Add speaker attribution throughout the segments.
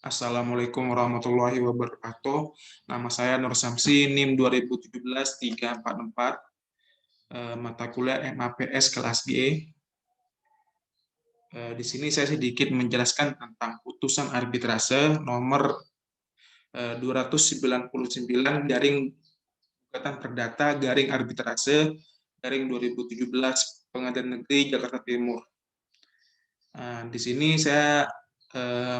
Speaker 1: Assalamualaikum warahmatullahi wabarakatuh. Nama saya Nur Samsi, NIM 2017-344, mata kuliah MAPS kelas G. Di sini saya sedikit menjelaskan tentang putusan arbitrase nomor 299 garing gugatan perdata garing arbitrase garing 2017 Pengadilan Negeri Jakarta Timur. Di sini saya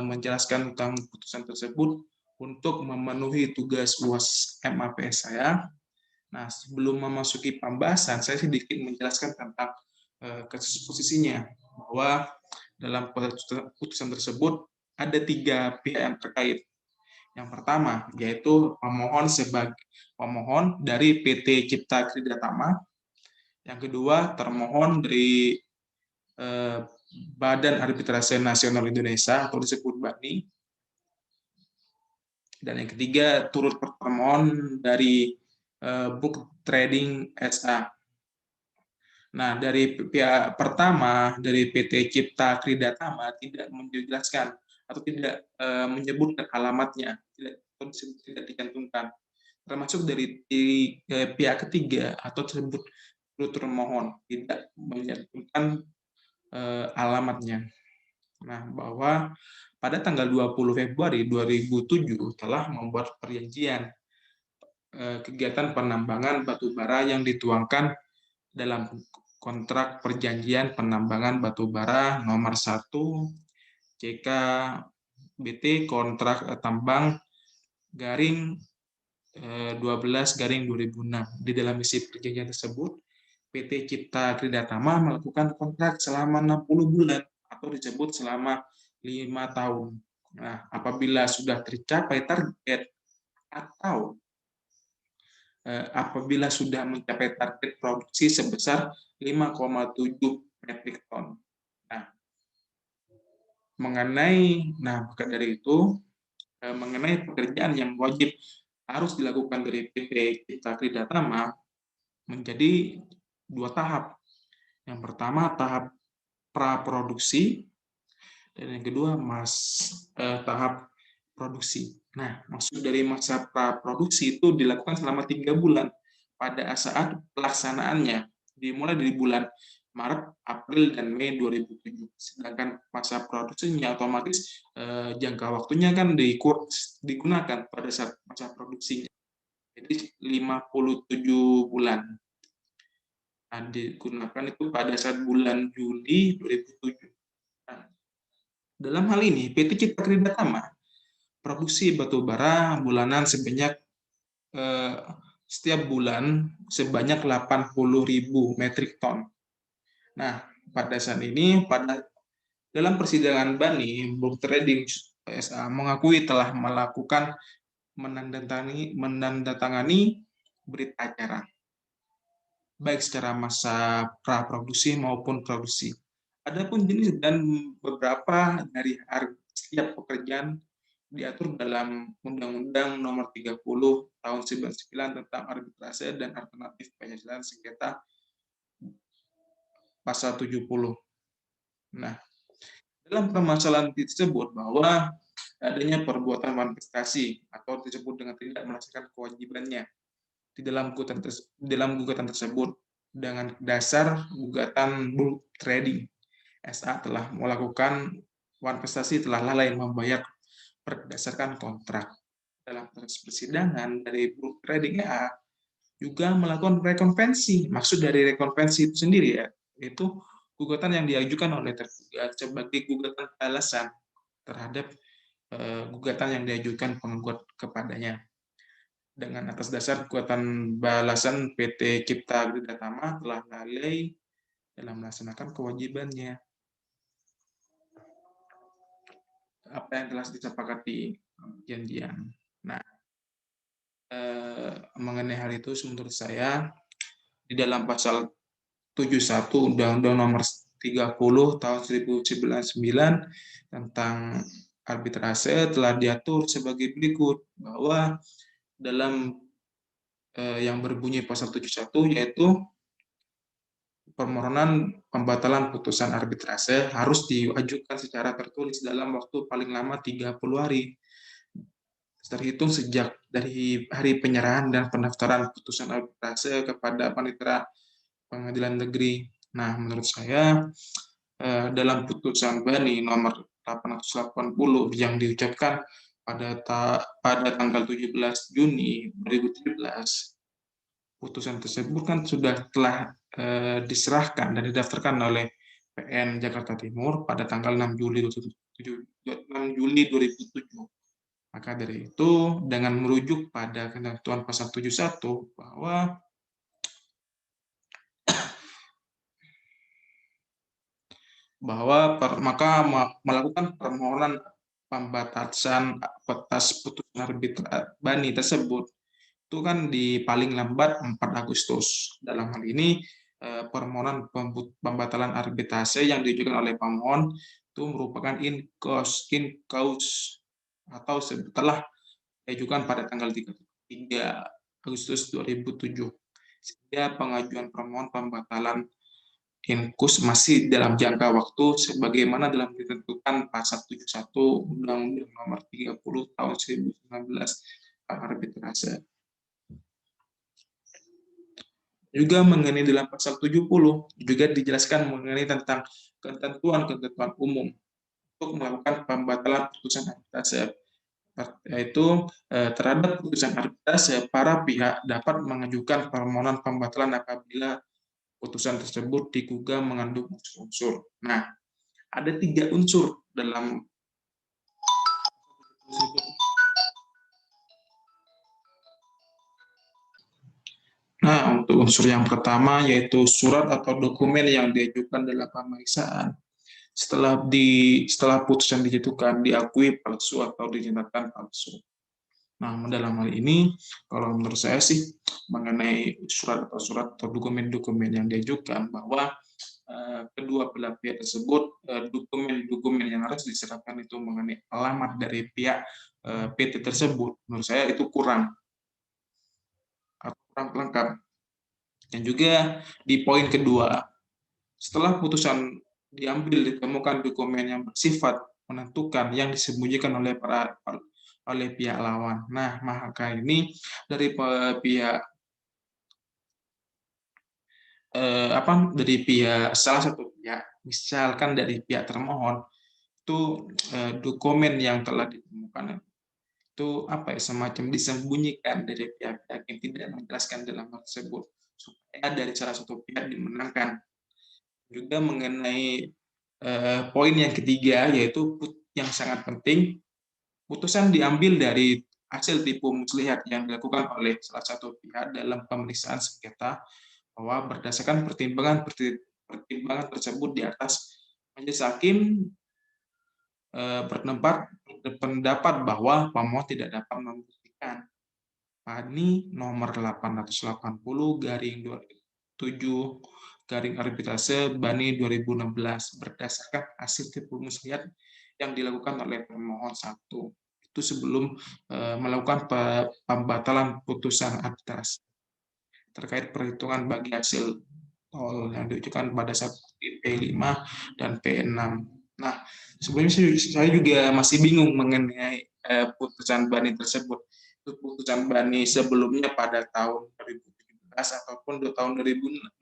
Speaker 1: menjelaskan tentang putusan tersebut untuk memenuhi tugas UAS MAPS saya. Nah, sebelum memasuki pembahasan, saya sedikit menjelaskan tentang posisinya, bahwa dalam putusan tersebut ada 3 pihak yang terkait. Yang pertama, yaitu pemohon sebagai pemohon dari PT Cipta Kridatama. Yang kedua, termohon dari Badan Arbitrase Nasional Indonesia atau disebut BANI. Dan yang ketiga, turut termohon dari Book Trading SA. Nah, dari pihak pertama, dari PT Cipta Kridatama tidak menjelaskan atau tidak menyebutkan alamatnya, tidak dicantumkan. Termasuk dari pihak ketiga atau tersebut turut termohon tidak mencantumkan alamatnya. Nah, bahwa pada tanggal 20 Februari 2007 telah membuat perjanjian kegiatan penambangan batu bara yang dituangkan dalam kontrak perjanjian penambangan batu bara nomor 1 CKBT kontrak tambang garing 12 garing 2006. Di dalam isi perjanjian tersebut, PT Cipta Kridatama melakukan kontrak selama 60 bulan atau disebut selama 5 tahun. Nah, apabila sudah tercapai target atau apabila sudah mencapai target produksi sebesar 5,7 metrik ton. Nah, maka dari itu, mengenai pekerjaan yang wajib harus dilakukan dari PT Cipta Kridatama menjadi 2 tahap. Yang pertama tahap praproduksi dan yang kedua tahap produksi. Nah, maksud dari masa praproduksi itu dilakukan selama 3 bulan pada saat pelaksanaannya dimulai dari bulan Maret, April, dan Mei 2007. Sedangkan masa produksinya otomatis jangka waktunya kan digunakan pada saat masa produksinya. Jadi 57 bulan. Nah, digunakan itu pada saat bulan Juli 2007. Nah, dalam hal ini, PT Cipta Kridatama produksi batu bara bulanan setiap bulan sebanyak 80.000 metrik ton. Nah, pada saat ini, dalam persidangan BANI, Book Trading SA mengakui telah menandatangani berita acara, baik secara masa praproduksi maupun produksi. Adapun jenis dan beberapa dari setiap pekerjaan diatur dalam Undang-Undang Nomor 30 Tahun 99 tentang arbitrase dan alternatif penyelesaian sengketa pasal 70. Nah, dalam permasalahan tersebut bahwa adanya perbuatan manifestasi atau disebut dengan tidak melaksanakan kewajibannya di dalam gugatan tersebut dengan dasar gugatan Book Trading SA telah melakukan manifestasi telah lalai membayar berdasarkan kontrak. Dalam proses persidangan dari Book Trading SA juga melakukan rekonvensi. Maksud dari rekonvensi itu sendiri yaitu gugatan yang diajukan oleh tergugat sebagai gugatan balasan terhadap gugatan yang diajukan penggugat kepadanya. Dengan atas dasar gugatan balasan, PT Cipta Kridatama telah lalai dalam melaksanakan kewajibannya. Apa yang telah disepakati perjanjian. Nah, mengenai hal itu menurut saya di dalam pasal 71 Undang-Undang Nomor 30 Tahun 1999 tentang arbitrase telah diatur sebagai berikut, bahwa dalam yang berbunyi pasal 71 yaitu permohonan pembatalan putusan arbitrase harus diajukan secara tertulis dalam waktu paling lama 30 hari terhitung sejak dari hari penyerahan dan pendaftaran putusan arbitrase kepada panitera pengadilan negeri. Nah, menurut saya dalam putusan Bani nomor 880 yang diucapkan pada tanggal 17 Juni 2017, putusan tersebut kan telah diserahkan dan didaftarkan oleh PN Jakarta Timur pada tanggal 6 Juli 2007. Maka dari itu, dengan merujuk pada ketentuan pasal 71 maka melakukan permohonan pembatasan atas putusan Bani tersebut itu kan di paling lambat 4 Agustus. Dalam hal ini permohonan pembatalan arbitrase yang diajukan oleh pemohon itu merupakan in cause atau setelah diajukan pada tanggal 3 Agustus 2007. Sehingga pengajuan permohonan pembatalan Inkus masih dalam jangka waktu sebagaimana dalam ditentukan pasal 71 Undang-Undang Nomor 30 Tahun 2019 tentang arbitrase. Juga mengenai dalam pasal 70 juga dijelaskan mengenai tentang ketentuan-ketentuan umum untuk melakukan pembatalan putusan arbitrase, yaitu terhadap putusan arbitrase para pihak dapat mengajukan permohonan pembatalan apabila putusan tersebut digugah mengandung unsur-unsur. Nah, ada 3 unsur dalam Nah, untuk unsur yang pertama yaitu surat atau dokumen yang diajukan dalam pemeriksaan setelah putusan dijatuhkan diakui palsu atau dinyatakan palsu. Nah, dalam hal ini, kalau menurut saya sih mengenai surat atau dokumen-dokumen yang diajukan bahwa kedua belah pihak tersebut dokumen-dokumen yang harus diserahkan itu mengenai alamat dari pihak PT tersebut, menurut saya itu kurang atau kurang lengkap. Dan juga di poin kedua, setelah putusan diambil ditemukan dokumen yang bersifat menentukan yang disembunyikan oleh pihak lawan. Nah, maka ini dari pihak dari pihak salah satu pihak, misalkan dari pihak termohon, itu dokumen yang telah ditemukan itu semacam disembunyikan dari pihak-pihak yang tidak menjelaskan dalam hal tersebut supaya dari salah satu pihak dimenangkan. Juga mengenai poin yang ketiga yaitu yang sangat penting, putusan diambil dari hasil tipu muslihat yang dilakukan oleh salah satu pihak dalam pemeriksaan sengketa, bahwa berdasarkan pertimbangan tersebut di atas, majelis hakim berpendapat bahwa pemohon tidak dapat membuktikan Bani nomor 880 garing 7 garing arbitrase Bani 2016 berdasarkan hasil tipu muslihat yang dilakukan oleh pemohon 1 itu sebelum melakukan pembatalan putusan arbitrase terkait perhitungan bagi hasil tol yang diujukan pada saat P5 dan P6. Nah, sebelumnya saya juga masih bingung mengenai putusan Bani tersebut. Itu putusan Bani sebelumnya pada tahun 2017 ataupun tahun 2016.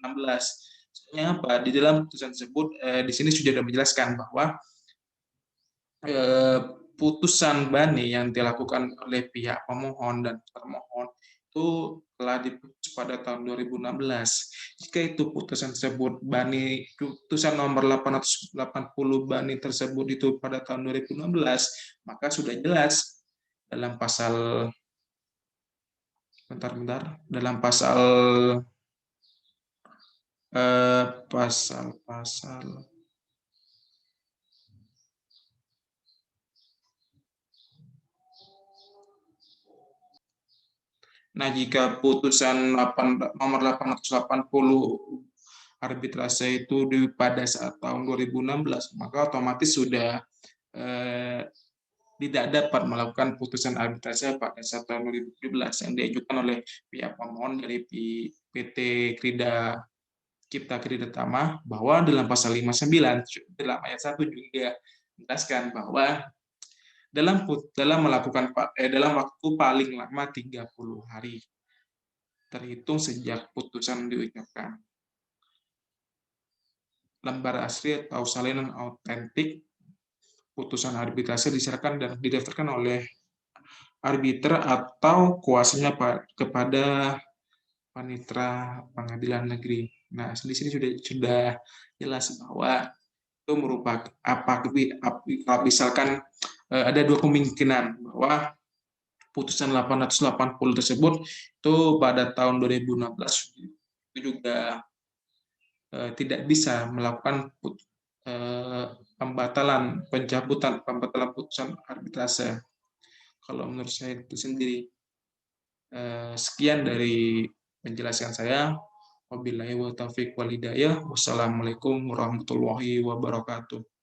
Speaker 1: Soalnya apa? Di dalam putusan tersebut di sini sudah menjelaskan bahwa putusan Bani yang dilakukan oleh pihak pemohon dan termohon itu telah diputus pada tahun 2016. Jika itu putusan tersebut putusan nomor 880 Bani tersebut itu pada tahun 2016, maka sudah jelas dalam pasal dalam pasal Nah, jika putusan nomor 880 arbitrase itu pada saat tahun 2016, maka otomatis sudah tidak dapat melakukan putusan arbitrase pada saat tahun 2017 yang diajukan oleh pihak pemohon dari PT Krida Cipta Kerja Tama bahwa dalam pasal 59 dalam ayat 1 juga menjelaskan bahwa dalam melakukan dalam waktu paling lama 30 hari terhitung sejak putusan diucapkan. Lembar asli atau salinan autentik putusan arbitrase diserahkan dan didaftarkan oleh arbiter atau kuasanya kepada panitera pengadilan negeri. Nah, di sini sudah jelas bahwa itu merupakan misalkan ada dua kemungkinan bahwa putusan 880 tersebut itu pada tahun 2016 itu juga tidak bisa melakukan pembatalan putusan arbitrase. Kalau menurut saya itu sendiri. Sekian dari penjelasan saya. Wabillahi wa taufiq wal hidayah. Wassalamualaikum warahmatullahi wabarakatuh.